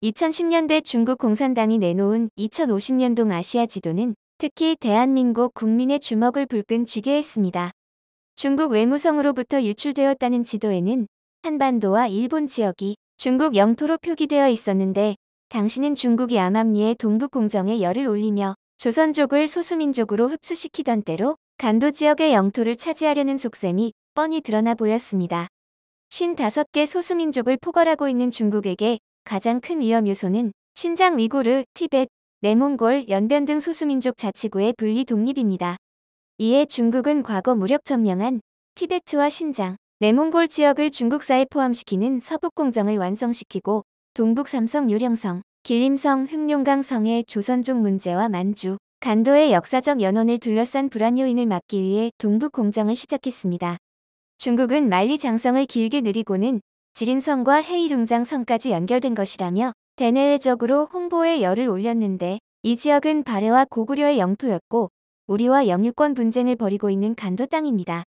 2010년대 중국 공산당이 내놓은 2050년도 아시아 지도는 특히 대한민국 국민의 주목을 불끈 쥐게 했습니다. 중국 외무성으로부터 유출되었다는 지도에는 한반도와 일본 지역이 중국 영토로 표기되어 있었는데, 당시는 중국이 암암리의 동북공정에 열을 올리며 조선족을 소수민족으로 흡수시키던 때로 간도 지역의 영토를 차지하려는 속셈이 뻔히 드러나 보였습니다. 55개 소수민족을 포괄하고 있는 중국에게 가장 큰 위험 요소는 신장 위구르, 티벳, 내몽골, 연변 등 소수민족 자치구의 분리 독립입니다. 이에 중국은 과거 무력 점령한 티베트와 신장, 내몽골 지역을 중국사에 포함시키는 서북공정을 완성시키고 동북 삼성 요령성, 길림성, 흑룡강성의 조선족 문제와 만주, 간도의 역사적 연원을 둘러싼 불안 요인을 막기 위해 동북공정을 시작했습니다. 중국은 만리장성을 길게 느리고는 지린성과 헤이룽장성까지 연결된 것이라며 대내외적으로 홍보에 열을 올렸는데, 이 지역은 발해와 고구려의 영토였고 우리와 영유권 분쟁을 벌이고 있는 간도 땅입니다.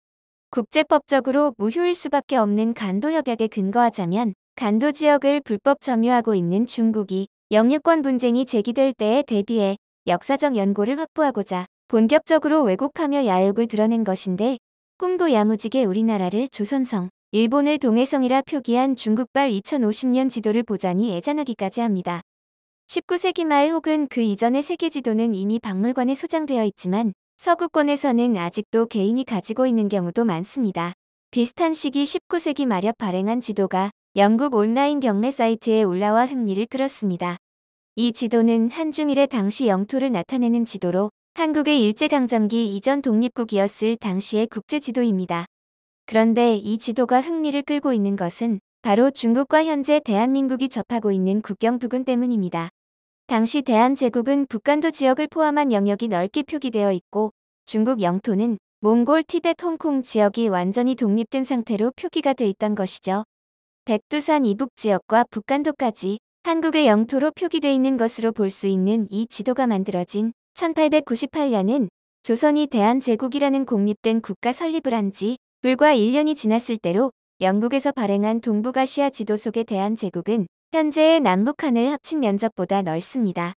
국제법적으로 무효일 수밖에 없는 간도 협약에 근거하자면 간도 지역을 불법 점유하고 있는 중국이 영유권 분쟁이 제기될 때에 대비해 역사적 연고를 확보하고자 본격적으로 왜곡하며 야욕을 드러낸 것인데, 꿈도 야무지게 우리나라를 조선성, 일본을 동해성이라 표기한 중국발 2050년 지도를 보자니 애잔하기까지 합니다. 19세기 말 혹은 그 이전의 세계지도는 이미 박물관에 소장되어 있지만 서구권에서는 아직도 개인이 가지고 있는 경우도 많습니다. 비슷한 시기 19세기 말엽 발행한 지도가 영국 온라인 경매 사이트에 올라와 흥미를 끌었습니다. 이 지도는 한중일의 당시 영토를 나타내는 지도로 한국의 일제강점기 이전 독립국이었을 당시의 국제지도입니다. 그런데 이 지도가 흥미를 끌고 있는 것은 바로 중국과 현재 대한민국이 접하고 있는 국경 부근 때문입니다. 당시 대한제국은 북간도 지역을 포함한 영역이 넓게 표기되어 있고 중국 영토는 몽골, 티벳, 홍콩 지역이 완전히 독립된 상태로 표기가 돼 있던 것이죠. 백두산 이북 지역과 북간도까지 한국의 영토로 표기돼 있는 것으로 볼 수 있는 이 지도가 만들어진 1898년은 조선이 대한제국이라는 공립된 국가 설립을 한 지 불과 1년이 지났을 때로 영국에서 발행한 동북아시아 지도 속의 대한제국은 현재의 남북한을 합친 면적보다 넓습니다.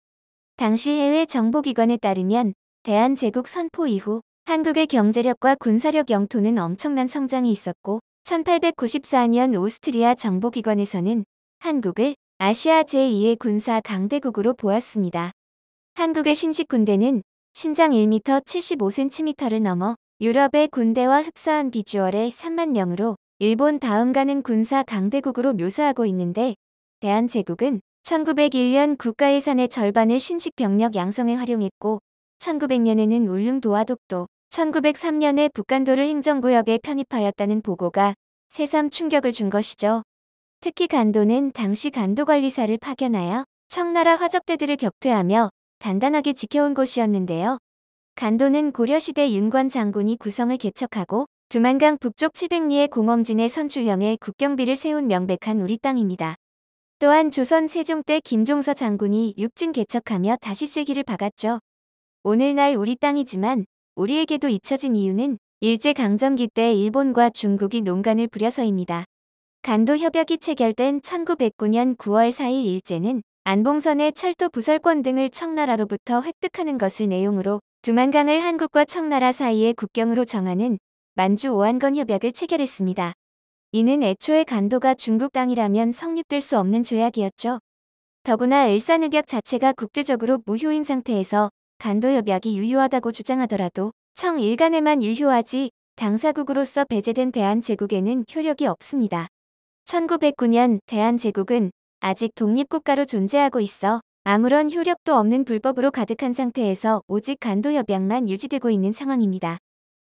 당시 해외 정보기관에 따르면 대한제국 선포 이후 한국의 경제력과 군사력 영토는 엄청난 성장이 있었고 1894년 오스트리아 정보기관에서는 한국을 아시아 제2의 군사 강대국으로 보았습니다. 한국의 신식 군대는 신장 1m 75cm를 넘어 유럽의 군대와 흡사한 비주얼의 3만 명으로 일본 다음 가는 군사 강대국으로 묘사하고 있는데, 대한제국은 1901년 국가 예산의 절반을 신식 병력 양성에 활용했고 1900년에는 울릉도와 독도, 1903년에 북간도를 행정구역에 편입하였다는 보고가 새삼 충격을 준 것이죠. 특히 간도는 당시 간도관리사를 파견하여 청나라 화적대들을 격퇴하며 단단하게 지켜온 곳이었는데요. 간도는 고려시대 윤관 장군이 구성을 개척하고 두만강 북쪽 700리의 공엄진의 선출령에 국경비를 세운 명백한 우리 땅입니다. 또한 조선 세종 때 김종서 장군이 육진 개척하며 다시 쐐기를 박았죠. 오늘날 우리 땅이지만 우리에게도 잊혀진 이유는 일제강점기 때 일본과 중국이 농간을 부려서입니다. 간도 협약이 체결된 1909년 9월 4일 일제는 안봉선의 철도 부설권 등을 청나라로부터 획득하는 것을 내용으로 두만강을 한국과 청나라 사이의 국경으로 정하는 만주 오한건 협약을 체결했습니다. 이는 애초에 간도가 중국 땅이라면 성립될 수 없는 조약이었죠. 더구나 일산의격 자체가 국제적으로 무효인 상태에서 간도 협약이 유효하다고 주장하더라도 청 일간에만 유효하지 당사국으로서 배제된 대한제국에는 효력이 없습니다. 1909년 대한제국은 아직 독립국가로 존재하고 있어 아무런 효력도 없는 불법으로 가득한 상태에서 오직 간도협약만 유지되고 있는 상황입니다.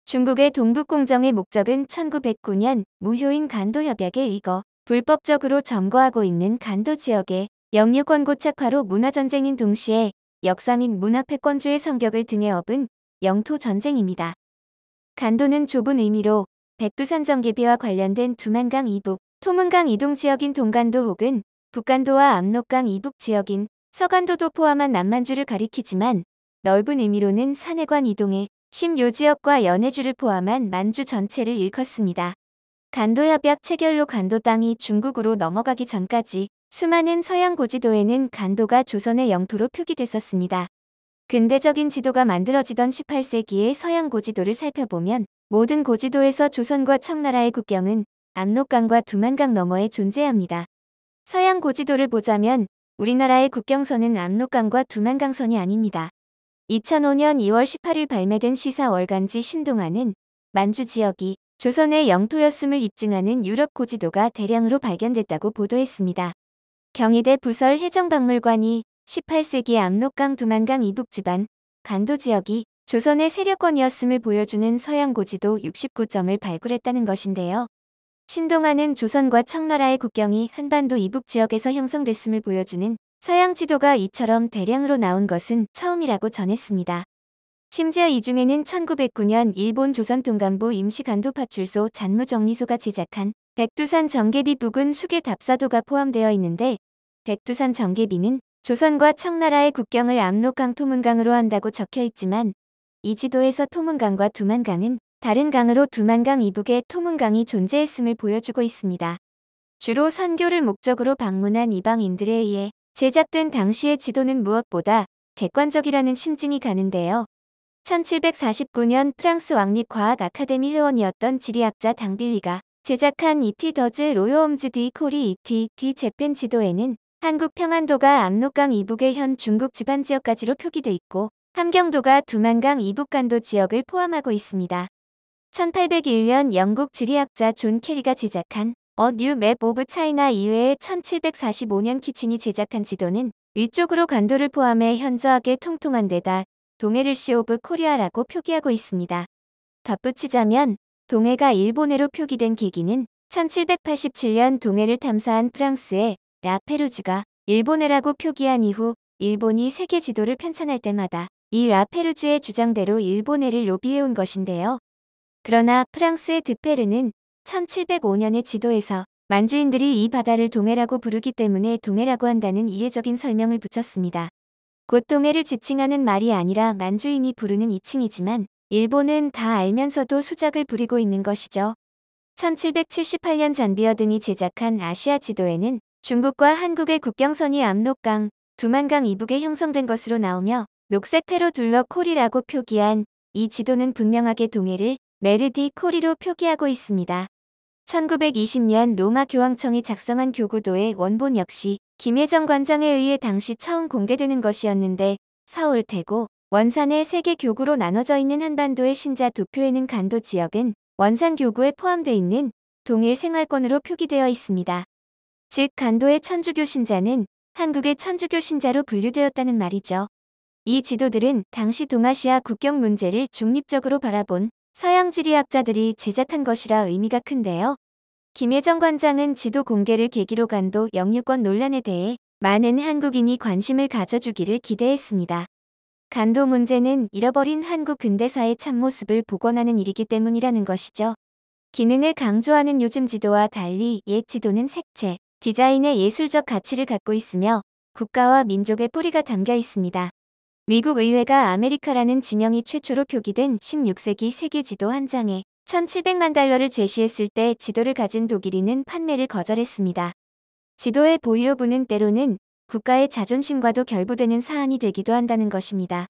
중국의 동북공정의 목적은 1909년 무효인 간도협약에 의거 불법적으로 점거하고 있는 간도 지역의 영유권 고착화로 문화전쟁인 동시에 역사 및 문화 패권주의 성격을 등에 업은 영토전쟁입니다. 간도는 좁은 의미로 백두산 정계비와 관련된 두만강 이북, 토문강 이동 지역인 동간도 혹은 북간도와 압록강 이북 지역인 서간도도 포함한 남만주를 가리키지만 넓은 의미로는 산해관 이동의 심요 지역과 연해주를 포함한 만주 전체를 일컫습니다. 간도협약 체결로 간도 땅이 중국으로 넘어가기 전까지 수많은 서양 고지도에는 간도가 조선의 영토로 표기됐었습니다. 근대적인 지도가 만들어지던 18세기의 서양 고지도를 살펴보면 모든 고지도에서 조선과 청나라의 국경은 압록강과 두만강 너머에 존재합니다. 서양 고지도를 보자면 우리나라의 국경선은 압록강과 두만강선이 아닙니다. 2005년 2월 18일 발매된 시사 월간지 신동아는 만주 지역이 조선의 영토였음을 입증하는 유럽 고지도가 대량으로 발견됐다고 보도했습니다. 경희대 부설 해정박물관이 18세기 압록강 두만강 이북지반 간도 지역이 조선의 세력권이었음을 보여주는 서양 고지도 69점을 발굴했다는 것인데요. 신동아는 조선과 청나라의 국경이 한반도 이북 지역에서 형성됐음을 보여주는 서양 지도가 이처럼 대량으로 나온 것은 처음이라고 전했습니다. 심지어 이 중에는 1909년 일본 조선통감부 임시간도파출소 잔무정리소가 제작한 백두산 정계비 부근 수계 답사도가 포함되어 있는데 백두산 정계비는 조선과 청나라의 국경을 압록강 토문강으로 한다고 적혀 있지만 이 지도에서 토문강과 두만강은 다른 강으로 두만강 이북에 토문강이 존재했음을 보여주고 있습니다. 주로 선교를 목적으로 방문한 이방인들에 의해 제작된 당시의 지도는 무엇보다 객관적이라는 심증이 가는데요. 1749년 프랑스 왕립 과학 아카데미 회원이었던 지리학자 당빌리가 제작한 이티 더즈 로요엄즈 디 코리 이티 디 재팬 지도에는 한국 평안도가 압록강 이북의 현 중국 지방 지역까지로 표기돼 있고 함경도가 두만강 이북 간도 지역을 포함하고 있습니다. 1801년 영국 지리학자 존 캐리가 제작한 A New Map of China 이외에 1745년 키친이 제작한 지도는 위쪽으로 간도를 포함해 현저하게 통통한 데다 동해를 시 오브 코리아라고 표기하고 있습니다. 덧붙이자면 동해가 일본해로 표기된 계기는 1787년 동해를 탐사한 프랑스의 라페루즈가 일본해라고 표기한 이후 일본이 세계 지도를 편찬할 때마다 이 라페루즈의 주장대로 일본해를 로비해온 것인데요. 그러나 프랑스의 드페르는 1705년의 지도에서 만주인들이 이 바다를 동해라고 부르기 때문에 동해라고 한다는 이해적인 설명을 붙였습니다. 곧 동해를 지칭하는 말이 아니라 만주인이 부르는 이칭이지만 일본은 다 알면서도 수작을 부리고 있는 것이죠. 1778년 잔비어 등이 제작한 아시아 지도에는 중국과 한국의 국경선이 압록강, 두만강 이북에 형성된 것으로 나오며 녹색 테로 둘러 코리라고 표기한 이 지도는 분명하게 동해를 메르디 코리로 표기하고 있습니다. 1920년 로마 교황청이 작성한 교구도의 원본 역시 김혜정 관장에 의해 당시 처음 공개되는 것이었는데 서울, 대구, 원산의 세 개 교구로 나눠져 있는 한반도의 신자 도표에는 간도 지역은 원산 교구에 포함되어 있는 동일 생활권으로 표기되어 있습니다. 즉 간도의 천주교 신자는 한국의 천주교 신자로 분류되었다는 말이죠. 이 지도들은 당시 동아시아 국경 문제를 중립적으로 바라본 서양 지리학자들이 제작한 것이라 의미가 큰데요. 김혜정 관장은 지도 공개를 계기로 간도 영유권 논란에 대해 많은 한국인이 관심을 가져주기를 기대했습니다. 간도 문제는 잃어버린 한국 근대사의 참모습을 복원하는 일이기 때문이라는 것이죠. 기능을 강조하는 요즘 지도와 달리 옛 지도는 색채, 디자인의 예술적 가치를 갖고 있으며 국가와 민족의 뿌리가 담겨 있습니다. 미국 의회가 아메리카라는 지명이 최초로 표기된 16세기 세계 지도 한 장에 1,700만 달러를 제시했을 때 지도를 가진 독일인은 판매를 거절했습니다. 지도의 보유 여부는 때로는 국가의 자존심과도 결부되는 사안이 되기도 한다는 것입니다.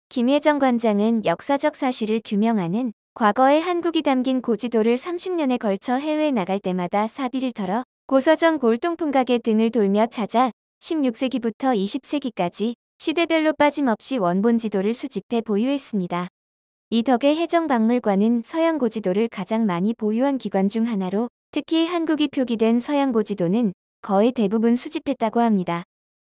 김혜정 관장은 역사적 사실을 규명하는 과거의 한국이 담긴 고지도를 30년에 걸쳐 해외에 나갈 때마다 사비를 털어 고서점 골동품 가게 등을 돌며 찾아 16세기부터 20세기까지 시대별로 빠짐없이 원본 지도를 수집해 보유했습니다. 이 덕에 해정박물관은 서양 고지도를 가장 많이 보유한 기관 중 하나로 특히 한국이 표기된 서양 고지도는 거의 대부분 수집했다고 합니다.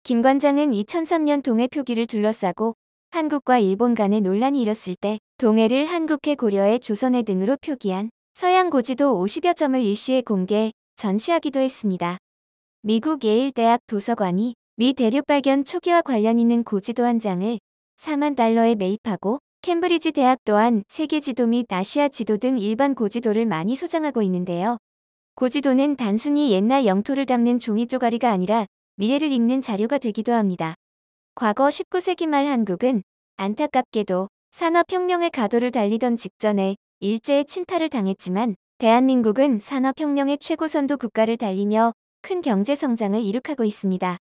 김 관장은 2003년 동해 표기를 둘러싸고 한국과 일본 간의 논란이 일었을 때 동해를 한국해 고려해 조선해 등으로 표기한 서양 고지도 50여 점을 일시에 공개, 전시하기도 했습니다. 미국 예일대학 도서관이 미 대륙 발견 초기와 관련 있는 고지도 한 장을 4만 달러에 매입하고 캠브리지 대학 또한 세계 지도 및 아시아 지도 등 일반 고지도를 많이 소장하고 있는데요. 고지도는 단순히 옛날 영토를 담는 종이 쪼가리가 아니라 미래를 읽는 자료가 되기도 합니다. 과거 19세기 말 한국은 안타깝게도 산업혁명의 가도를 달리던 직전에 일제의 침탈을 당했지만 대한민국은 산업혁명의 최고선도 국가를 달리며 큰 경제 성장을 이룩하고 있습니다.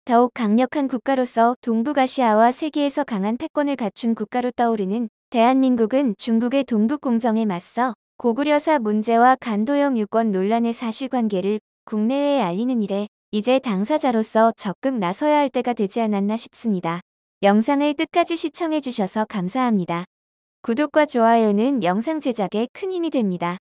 더욱 강력한 국가로서 동북아시아와 세계에서 강한 패권을 갖춘 국가로 떠오르는 대한민국은 중국의 동북 공정에 맞서 고구려사 문제와 간도영 유권 논란의 사실관계를 국내외에 알리는 일에 이제 당사자로서 적극 나서야 할 때가 되지 않았나 싶습니다. 영상을 끝까지 시청해주셔서 감사합니다. 구독과 좋아요는 영상 제작에 큰 힘이 됩니다.